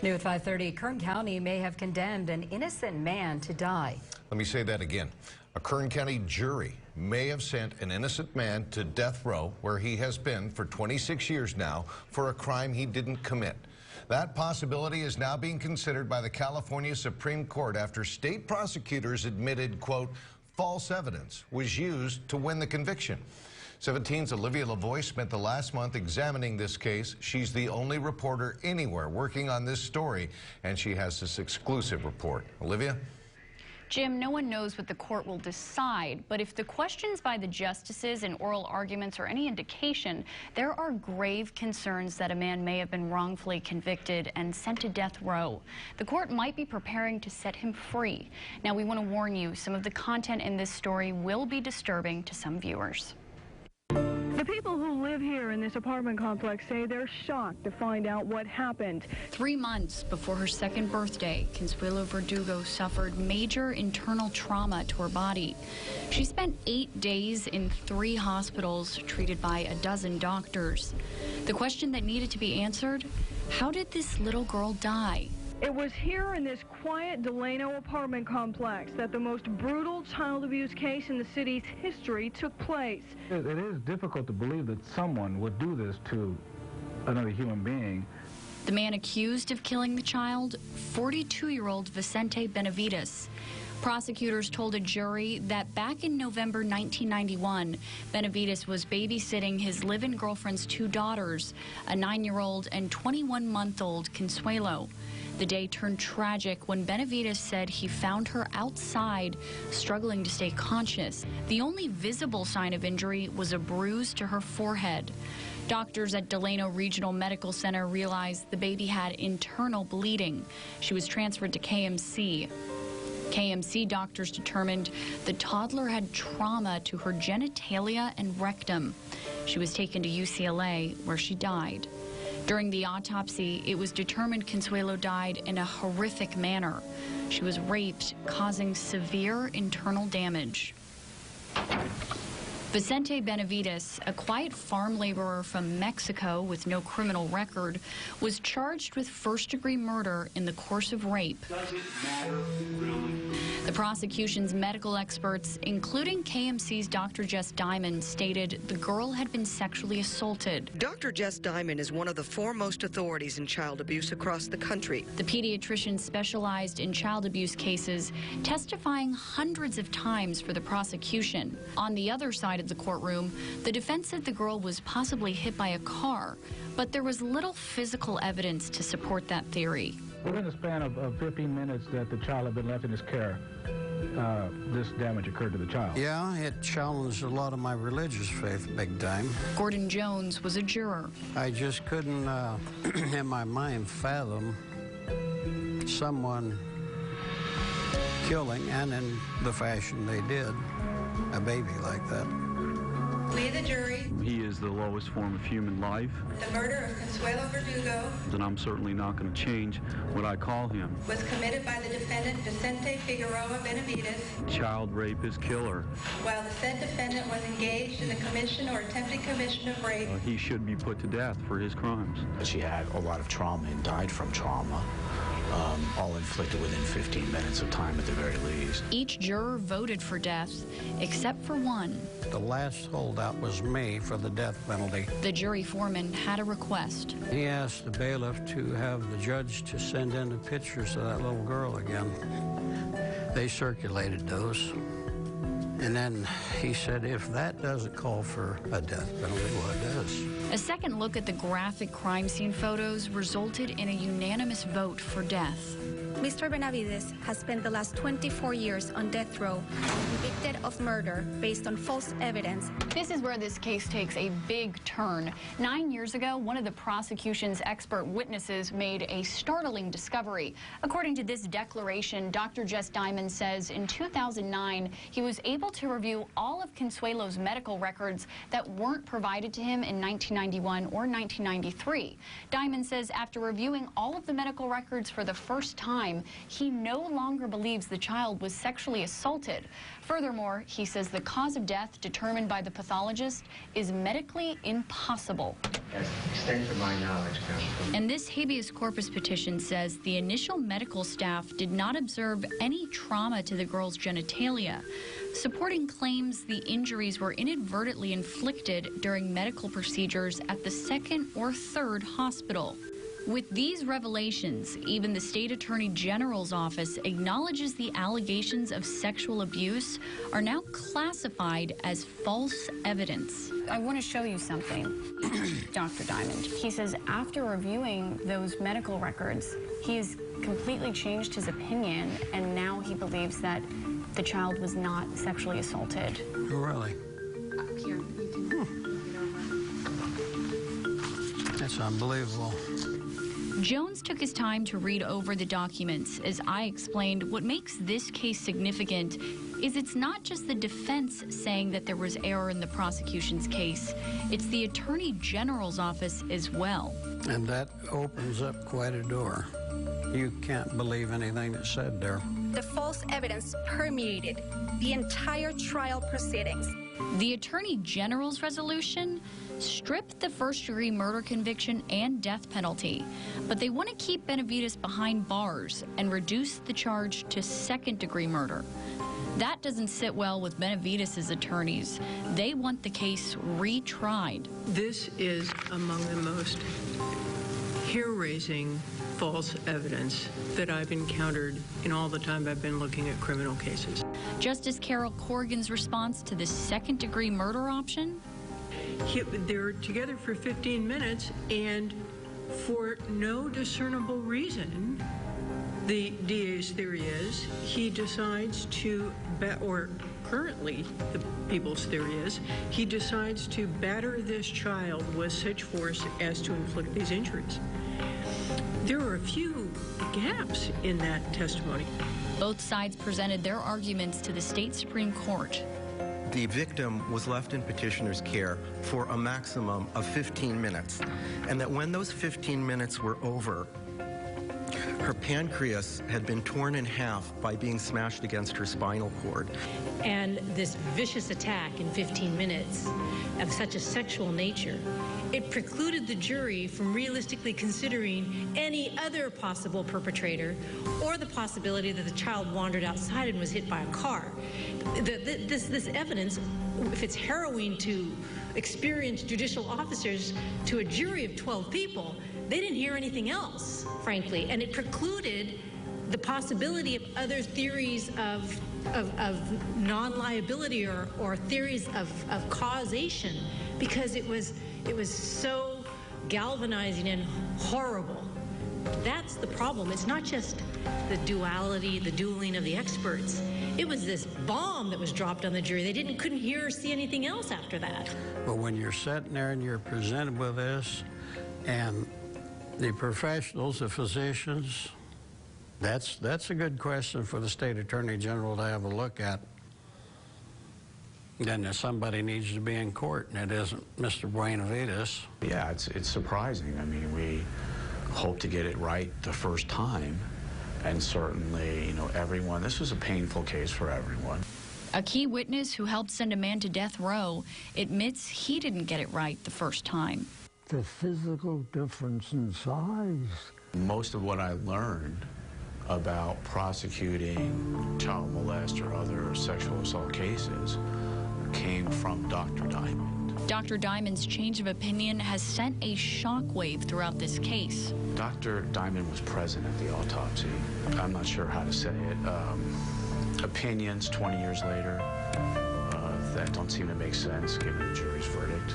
New at 5:30, Kern County may have condemned an innocent man to die. Let me say that again. A Kern County jury may have sent an innocent man to death row, where he has been for 26 years now, for a crime he didn't commit. That possibility is now being considered by the California Supreme Court after state prosecutors admitted, quote, false evidence was used to win the conviction. 17's Olivia Lavoie spent the last month examining this case. She's the only reporter anywhere working on this story, and she has this exclusive report. Olivia? Jim, no one knows what the court will decide, but if the questions by the justices and oral arguments are any indication, there are grave concerns that a man may have been wrongfully convicted and sent to death row. The court might be preparing to set him free. Now, we want to warn you, some of the content in this story will be disturbing to some viewers. The people who live here in this apartment complex say they're shocked to find out what happened. 3 months before her second birthday, Consuelo Verdugo suffered major internal trauma to her body. She spent 8 days in 3 hospitals, treated by a dozen doctors. The question that needed to be answered, how did this little girl die? It was here in this quiet Delano apartment complex that the most brutal child abuse case in the city's history took place. It is difficult to believe that someone would do this to another human being. The man accused of killing the child, 42-year-old Vicente Benavides. Prosecutors told a jury that back in November 1991, Benavides was babysitting his live-in girlfriend's 2 daughters, a 9-year-old and 21-month-old Consuelo. The day turned tragic when Benavides said he found her outside, struggling to stay conscious. The only visible sign of injury was a bruise to her forehead. Doctors at Delano Regional Medical Center realized the baby had internal bleeding. She was transferred to KMC. KMC doctors determined the toddler had trauma to her genitalia and rectum. She was taken to UCLA, where she died. During the autopsy, it was determined Consuelo died in a horrific manner. She was raped, causing severe internal damage. Vicente Benavides, a quiet farm laborer from Mexico with no criminal record, was charged with first-degree murder in the course of rape. Does it matter, really? The prosecution's medical experts, including KMC's Dr. Jess Diamond, stated the girl had been sexually assaulted. Dr. Jess Diamond is one of the foremost authorities in child abuse across the country. The pediatrician specialized in child abuse cases, testifying hundreds of times for the prosecution. On the other side of the courtroom, the defense said the girl was possibly hit by a car, but there was little physical evidence to support that theory. Within the span of 15 minutes that the child had been left in his care, this damage occurred to the child. Yeah, it challenged a lot of my religious faith big time. Gordon Jones was a juror. I just couldn't, in my mind, fathom someone killing, and in the fashion they did, a baby like that. We, the jury, He is the lowest form of human life, the murder of Consuelo Verdugo and I'm certainly not going to change what I call him. was committed by the defendant Vicente Figueroa Benavides, Child rape is killer. while the said defendant was engaged in the commission or attempted commission of rape. He should be put to death for his crimes. She had a lot of trauma and died from trauma, all inflicted within 15 minutes of time at the very least. Each juror voted for death, except for one. The last holdout was me for the death penalty. The jury foreman had a request. He asked the bailiff to have the judge to send in the pictures of that little girl again. They circulated those. And then he said, if that doesn't call for a death penalty, what does? A second look at the graphic crime scene photos resulted in a unanimous vote for death. Mr. Benavides has spent the last 24 years on death row, convicted of murder based on false evidence. This is where this case takes a big turn. 9 years ago, one of the prosecution's expert witnesses made a startling discovery. According to this declaration, Dr. Jess Diamond says in 2009, he was able to review all of Consuelo's medical records that weren't provided to him in 1990. 1991 or 1993. Diamond says after reviewing all of the medical records for the first time, he no longer believes the child was sexually assaulted. Furthermore, he says the cause of death determined by the pathologist is medically impossible. That's the extent of my knowledge, Counsel. And this habeas corpus petition says the initial medical staff did not observe any trauma to the girl's genitalia, supporting claims the injuries were inadvertently inflicted during medical procedures at the second or third hospital. With these revelations, even the state attorney general's office acknowledges the allegations of sexual abuse are now classified as false evidence. I want to show you something, Dr. Diamond. He says after reviewing those medical records, he has completely changed his opinion, and now he believes that the child was not sexually assaulted. Oh, really? Here, you can... That's unbelievable. Jones took his time to read over the documents. As I explained, what makes this case significant is it's not just the defense saying that there was error in the prosecution's case. It's the Attorney General's office as well. And that opens up quite a door. You can't believe anything that's said there. The false evidence permeated the entire trial proceedings. The Attorney General's resolution stripped the first-degree murder conviction and death penalty, but they want to keep Benavides behind bars and reduce the charge to second-degree murder. That doesn't sit well with Benavides' attorneys. They want the case retried. This is among the most hair-raising false evidence that I've encountered in all the time I've been looking at criminal cases. Justice Carol Corrigan's response to the second-degree murder option? They were together for 15 minutes, and for no discernible reason, the DA's theory is he decides to, or currently the people's theory is, he decides to batter this child with such force as to inflict these injuries. There are a few gaps in that testimony. Both sides presented their arguments to the state Supreme Court. The victim was left in petitioner's care for a maximum of 15 minutes, and that when those 15 minutes were over, her pancreas had been torn in half by being smashed against her spinal cord. And this vicious attack in 15 minutes of such a sexual nature, it precluded the jury from realistically considering any other possible perpetrator or the possibility that the child wandered outside and was hit by a car. This evidence, if it's harrowing to experienced judicial officers, to a jury of 12 people, they didn't hear anything else, frankly, and it precluded the possibility of other theories of non-liability or theories of causation, because it was so galvanizing and horrible. That's the problem. It's not just the duality, the dueling of the experts. It was this bomb that was dropped on the jury. They couldn't hear or see anything else after that. But when you're sitting there and you're presented with this, and the professionals, the physicians, that's a good question for the state attorney general to have a look at. Then somebody needs to be in court, and it isn't Mr. Benavides. Yeah, it's surprising. I mean, we hope to get it right the first time, and certainly, you know, everyone, this was a painful case for everyone. A key witness who helped send a man to death row admits he didn't get it right the first time. The physical difference in size. Most of what I learned about prosecuting child molest or other sexual assault cases came from Dr. Diamond. Dr. Diamond's change of opinion has sent a shockwave throughout this case. Dr. Diamond was present at the autopsy. I'm not sure how to say it. Opinions 20 years later that don't seem to make sense given the jury's verdict.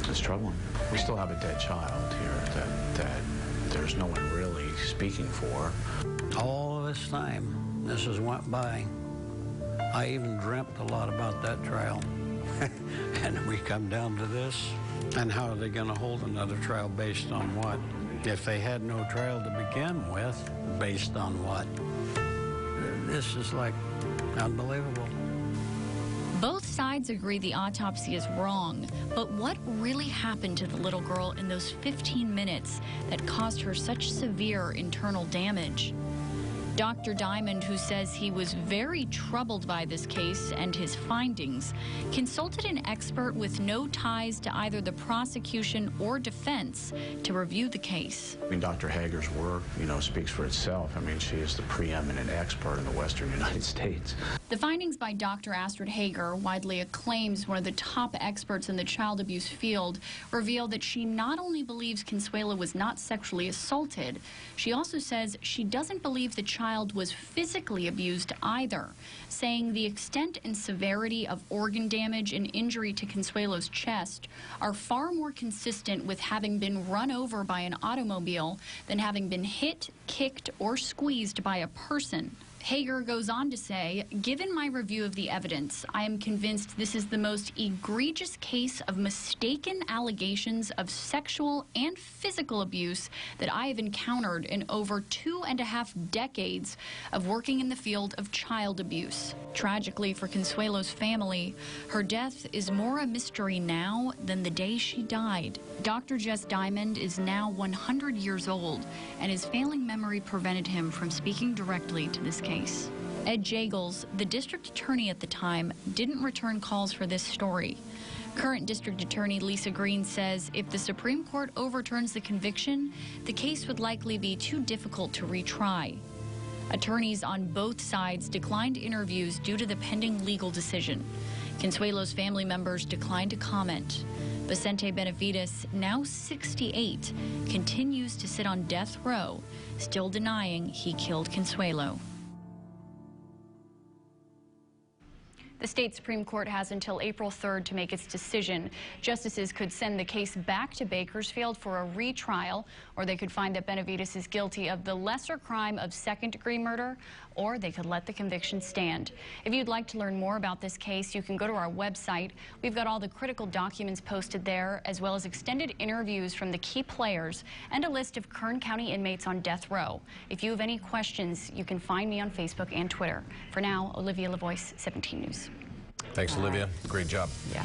It's troubling. We still have a dead child here that there's no one really speaking for. All this time, this has went by. I even dreamt a lot about that trial. And we come down to this. And how are they going to hold another trial based on what? If they had no trial to begin with, based on what? This is like unbelievable. Both sides agree the autopsy is wrong, but what really happened to the little girl in those 15 minutes that caused her such severe internal damage? Dr. Diamond, who says he was very troubled by this case and his findings, consulted an expert with no ties to either the prosecution or defense to review the case. I mean, Dr. Hager's work, speaks for itself. I mean, she is the preeminent expert in the Western United States. The findings by Dr. Astrid Hager, widely acclaimed as one of the top experts in the child abuse field, reveal that she not only believes Consuelo was not sexually assaulted, she also says she doesn't believe the child was physically abused either, saying the extent and severity of organ damage and injury to Consuelo's chest are far more consistent with having been run over by an automobile than having been hit, kicked, or squeezed by a person. Hager goes on to say, given my review of the evidence, I am convinced this is the most egregious case of mistaken allegations of sexual and physical abuse that I have encountered in over 2.5 decades of working in the field of child abuse. Tragically for Consuelo's family, her death is more a mystery now than the day she died. Dr. Jess Diamond is now 100 years old, and his failing memory prevented him from speaking directly to this case. Ed Jagels, the district attorney at the time, didn't return calls for this story. Current district attorney Lisa Green says if the Supreme Court overturns the conviction, the case would likely be too difficult to retry. Attorneys on both sides declined interviews due to the pending legal decision. Consuelo's family members declined to comment. Vicente Benavides, now 68, continues to sit on death row, still denying he killed Consuelo. The state Supreme Court has until April 3rd to make its decision. Justices could send the case back to Bakersfield for a retrial, or they could find that Benavides is guilty of the lesser crime of second-degree murder, or they could let the conviction stand. If you'd like to learn more about this case, you can go to our website. We've got all the critical documents posted there, as well as extended interviews from the key players and a list of Kern County inmates on death row. If you have any questions, you can find me on Facebook and Twitter. For now, Olivia LaVoice, 17 News. Thanks, Olivia. Great job. Yeah.